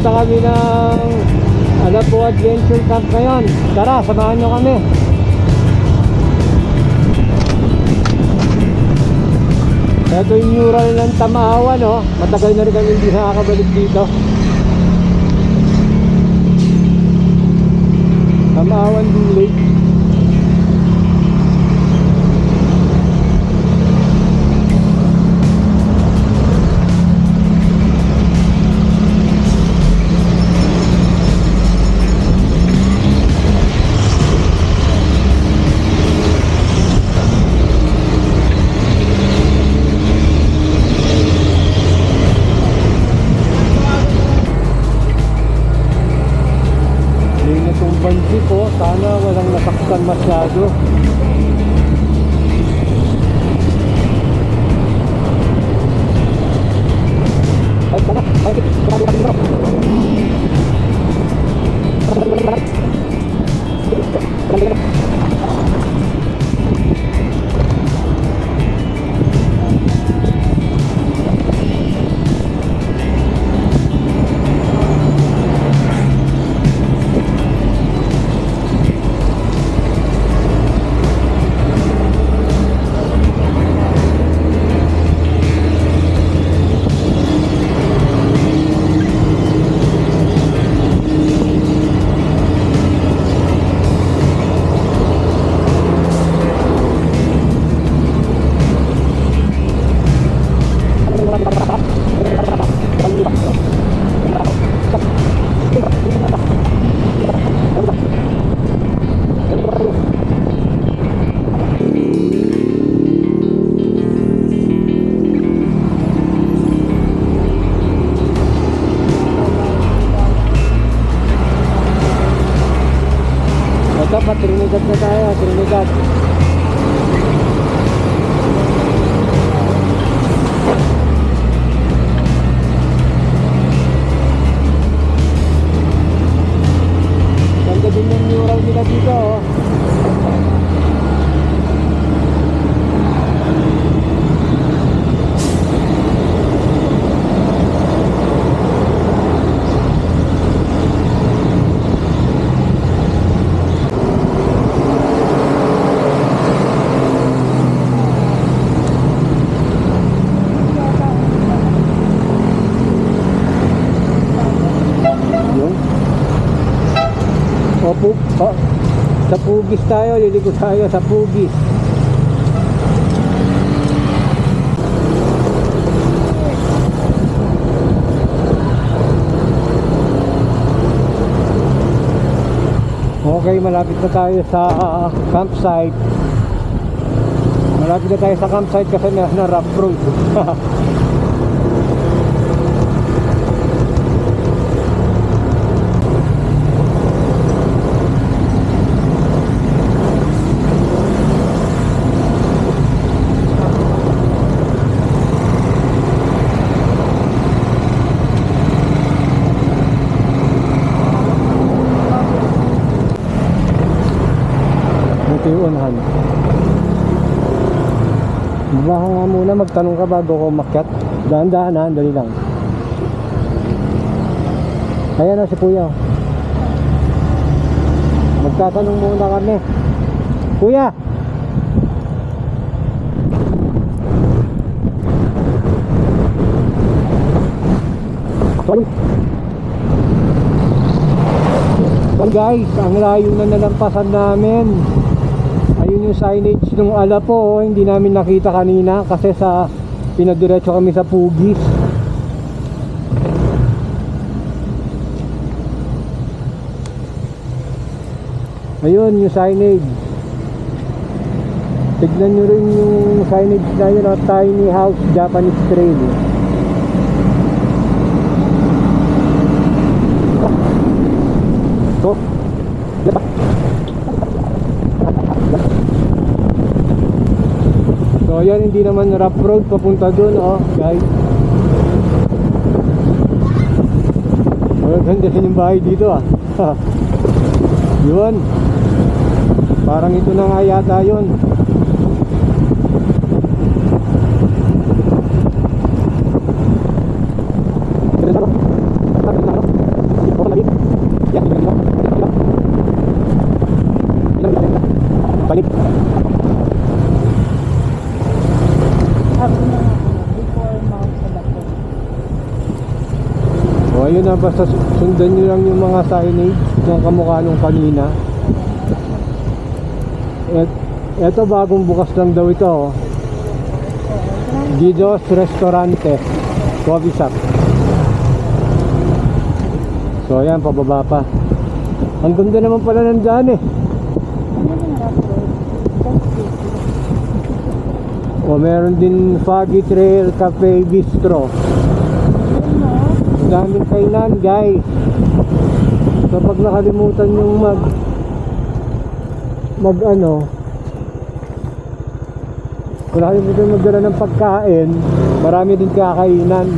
Pupunta kami ng Alapo Adventure Camp ngayon. Tara, samahan nyo kami. Ito yung mural ng Tamawan, oh. Matagal na rin kami hindi nakakabalik dito. Tamawan Lake. Banji po, sana walang nasaktan masyado. Ay, sana, Trinidad na tayo, Trinidad. Ganda din yung mural nila dito, oh. Sa Pugis tayo, liligo tayo sa Pugis. Okay, malapit na tayo sa campsite. Malapit na tayo sa campsite kasi na rough road. Unahan. Baka nga muna magtanong ka bago ko umakyat. Dahan-dahan, dali lang. Ayan na si Kuya. Magtatanong muna kami. Kuya! Well guys, ang layo na nalampasan namin. Ayun yung signage ng Alapo, hindi namin nakita kanina kasi sa pinadiretso kami sa Pugis. Ayun yung signage. Tignan nyo rin yung signage na yun, Tiny House Japanese Trail. So, so yan, hindi naman rough road papunta dun, oh guys. Ganda rin yung bahay dito, ah. Yun, parang ito na nga yata yun. Balik. Sabi na nga ako, before Mount Salapon. O ayun na, basta sundan nyo lang yung mga signage ng kamukha nung kanina. Eto bagong bukas lang daw ito, oh. Guido's Restaurante Coffee Shop. So ayan, pababa pa. Ang ganda naman pala ng daan eh. Ano yung rough road? O meron din Foggy Trail Cafe Bistro. Ang daming kainan guys. So pag nakalimutan yung kung nakalimutan magdala ng pagkain, marami din kakainan.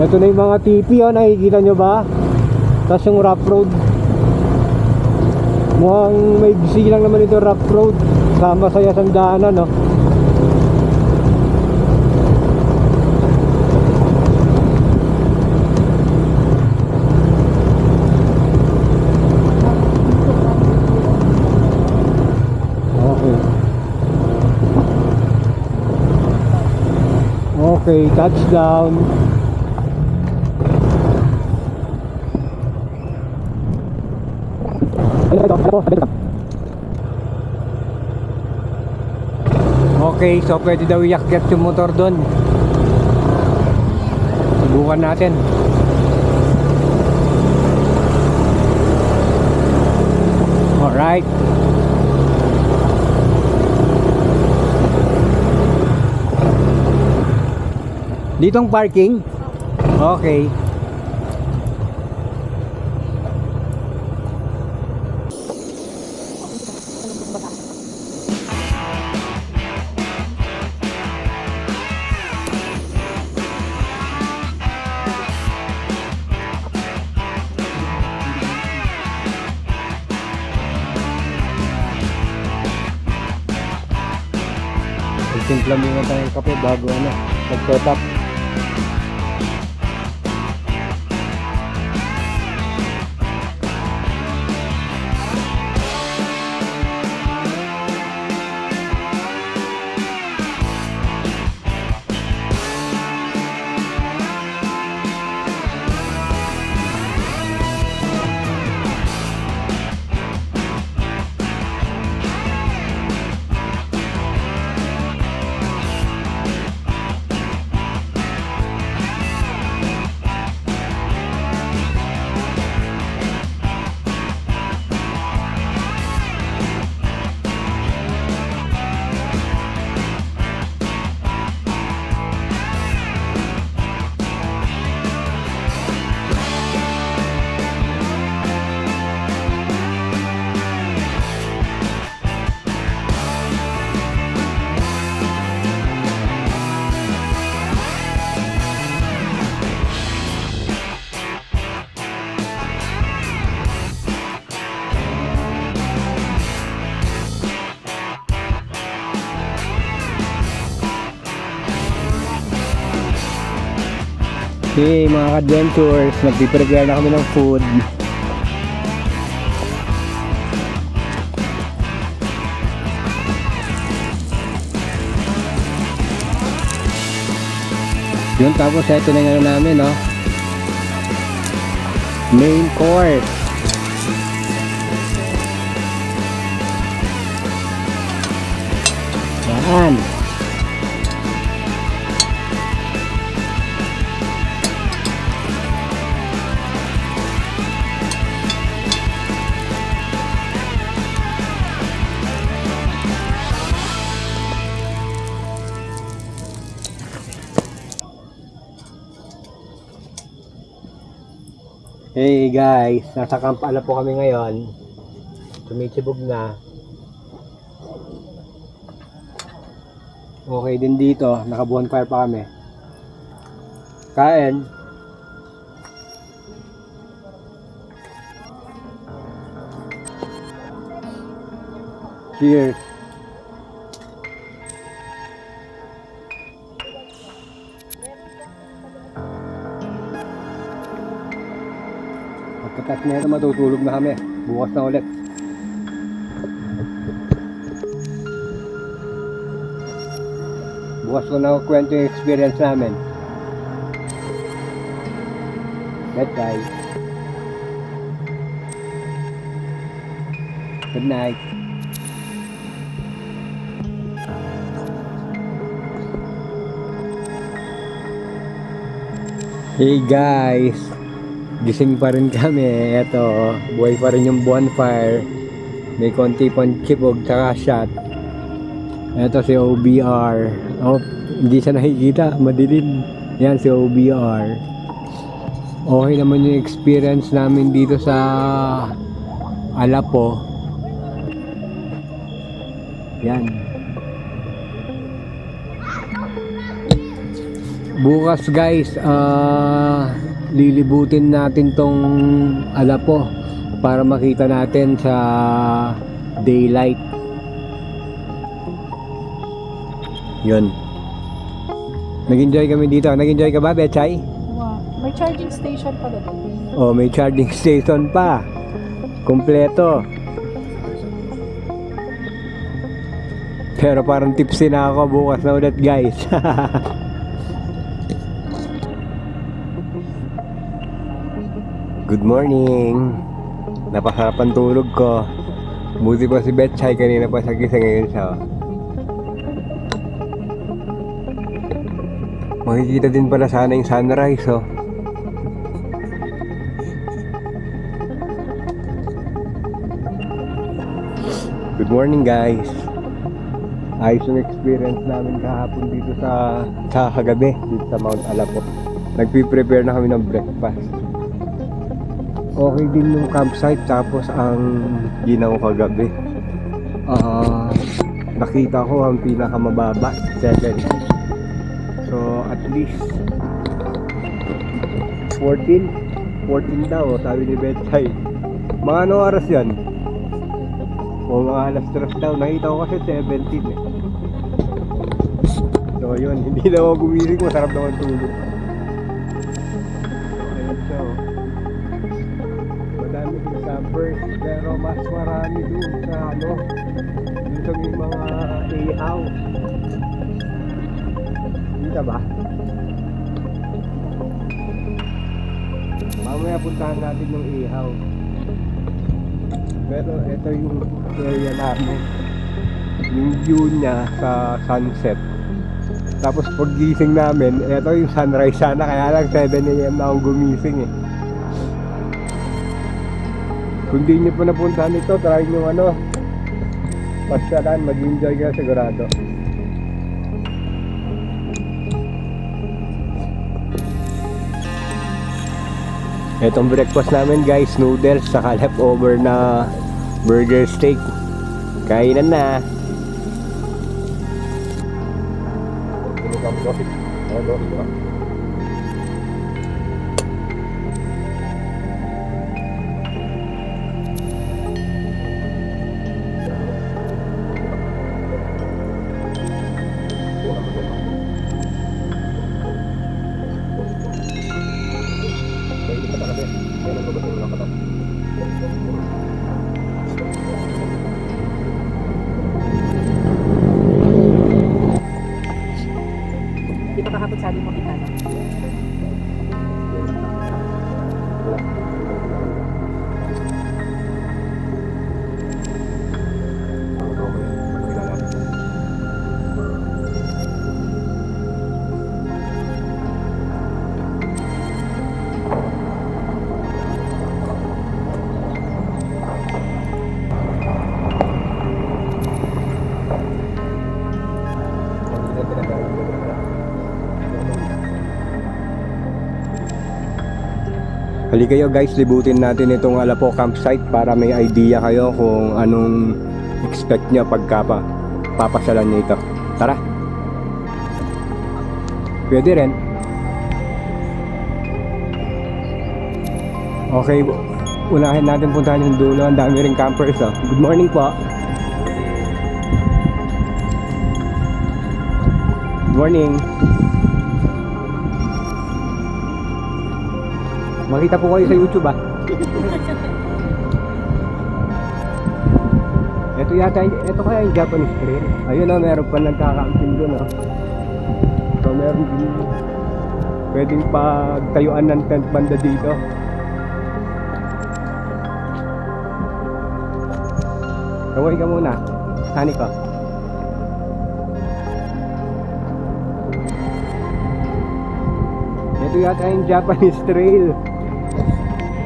Ito na yung mga tipi, oh, nakikita nyo ba? Tapos yung rough road, mukhang may bisi lang naman ito rough road. Sama saya sandaanan, no? Okay, touchdown. Okay, so pwede daw iakyat yung motor doon. Subukan natin. Alright. Ditong parking? Okay. Magtimpla muna tayo ng kape bago mag-set up. Okay mga ka-adventures, nagpiprepare na kami ng food. Yun, tapos ito na yung ano namin, no? Main course. Yan. Hey guys, nasa Camp Ala po kami ngayon. Sumisibog na. Okay din dito, naka-bonfire pa kami. Kain. Cheers. Pagkatapos nito matutulog na kami. Bukas na ulit. Bukas ko na kwento yung experience namin. Good night. Good night. Hey guys, gising pa rin kami. Eto, buhay pa rin yung bonfire. May konti pang chibog tsaka shot. Eto si OBR. Oh, hindi siya nakikita, madilim. Yan si OBR. Okay naman yung experience namin dito sa Alapo. Yan. Bukas guys, lilibutin natin tong Alapo para makita natin sa daylight. Yun. Nag-enjoy kami dito. Nag-enjoy ka ba, Betchay? Wow. May charging station pala doon. Oh, may charging station pa. Kompleto. Pero parang tipsy na ako, bukas na ulit guys. Good morning. Napasarapan tulog ko. Buti pa si Betchay, kanina pa sa gising, ngayon siya. Makikita din pala sana yung sunrise, oh. Good morning guys. Ayos yung experience namin kahapon dito sa kagabi dito sa Mount Alapo. Nagpi-prepare na kami ng breakfast. Okay din yung campsite, tapos ang ginawa kagabi, nakita ko ang pinakamababa 7. So at least 14 daw sabi ni Betchay. Mga ano oras yan? O mga alas 3 daw. Nakita ko kasi 17 eh. So yun, hindi na ako gumising. Masarap naman tulog. Ayun siya, oh. Madami yung campers, pero mas marami dun sa ano, dito may mga A-house. Kita ba? Mamaya puntahan natin yung A-house. Pero ito yung area namin. Yung view niya sa sunset. Tapos paggising namin, ito yung sunrise sana. Kaya lang 7 AM na akong gumising eh. Kung di nyo po napuntahan ito, try nyo ano, pasyalan, mag-enjoy kayo sigurado. Itong breakfast namin guys, noodles saka leftover na burger steak. Kainan na. Di ba kahapon sabi mo kita na? Halika kayo guys, libutin natin itong Alapo campsite para may idea kayo kung anong expect nyo pagka papasyalan nyo ito. Tara! Pwede rin. Okay, unahin natin puntahan yung dulo. Ang dami ring campers, oh. Good morning po! Good morning! Makita po kayo sa YouTube, ah. ito kaya yung Japanese trail. Ayun na, meron pa nagkakamping doon, oh. So meron din pwedeng pagtayuan ng tent banda dito. Kaway ka muna, hani ko. Ito yata yung Japanese trail.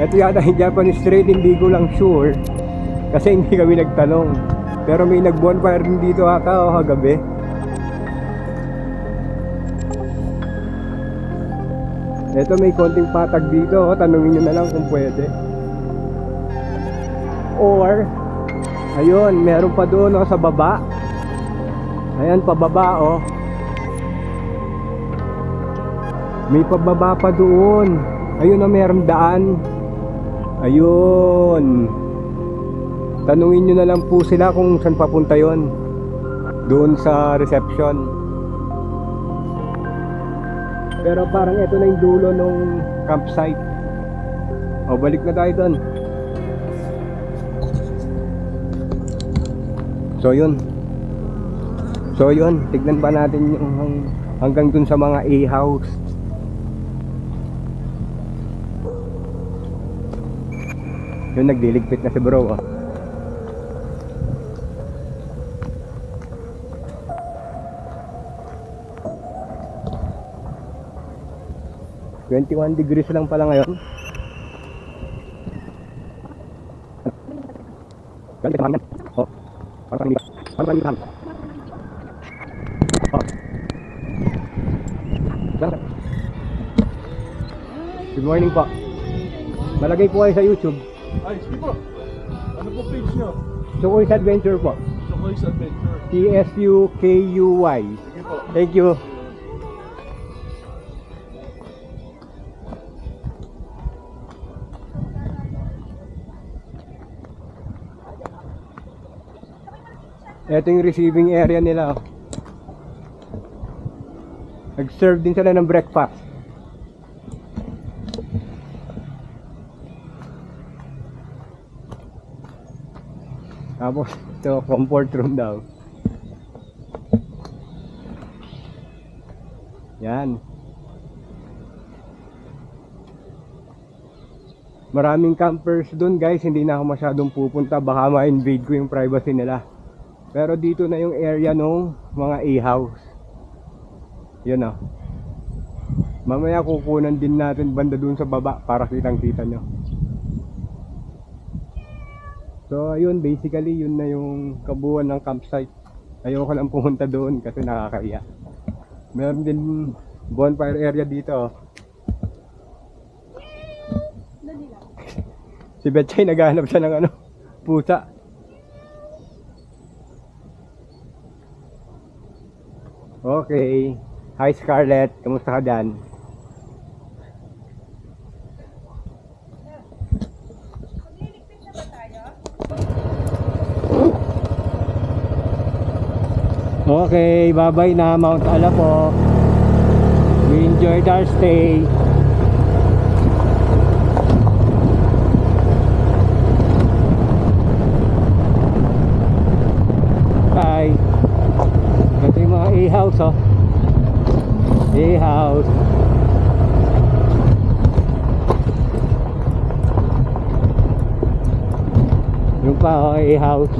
Ito yata yung Japanese trail, hindi ko lang sure kasi hindi kami nagtanong. Pero may nag-bonfire din dito ata, oh, kagabi. Ito may konting patag dito, oh. Tanungin nyo na lang kung pwede. Or ayun, meron pa doon, oh, sa baba. Ayan, pababa, oh. May pababa pa doon. Ayun na, meron daan. Ayun. Tanungin nyo na lang po sila kung saan papunta yon. Doon sa reception. Pero parang ito na yung dulo ng campsite. O, balik na tayo doon. So yun, tignan pa natin yung hanggang dun sa mga A-house. Yun, nagdiligpit na si bro, oh. ...21 degrees lang pala ngayon. Oh, parang good morning po. Malagay po kayo sa YouTube. Ay, sige po. Ano po page nyo? Sukoy's Adventure po. Sukoy's Adventure. TSUKUY. Sige po. Thank you. Ito yung receiving area nila, oh. Nag-serve din sila ng breakfast. Tapos ito, comfort room daw. Yan. Maraming campers dun, guys. Hindi na ako masyadong pupunta, baka ma-invade ko yung privacy nila. Pero dito na yung area nung mga A-house. Yun, oh. Mamaya kukunan din natin banda dun sa baba para kitang-kita nyo. So ayun, basically yun na yung kabuuan ng campsite. Ayoko lang pumunta doon kasi nakakaiya. Meron din bonfire area dito, oh. Si Betchay naghahanap siya ng ano, pusa. Okay. Hi Scarlett, kamusta ka dyan? Okay, bye-bye na Mount Alapo. We enjoyed our stay. Bye. Ito yung mga A-house, oh. A-house. Yung pa, oh, A-house.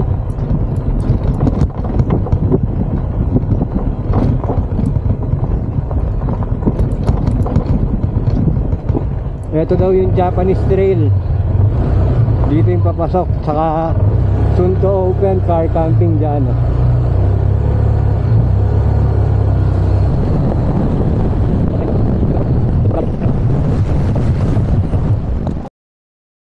Ito daw yung Japanese trail. Dito yung papasok. Saka soon to open car camping dyan, oh.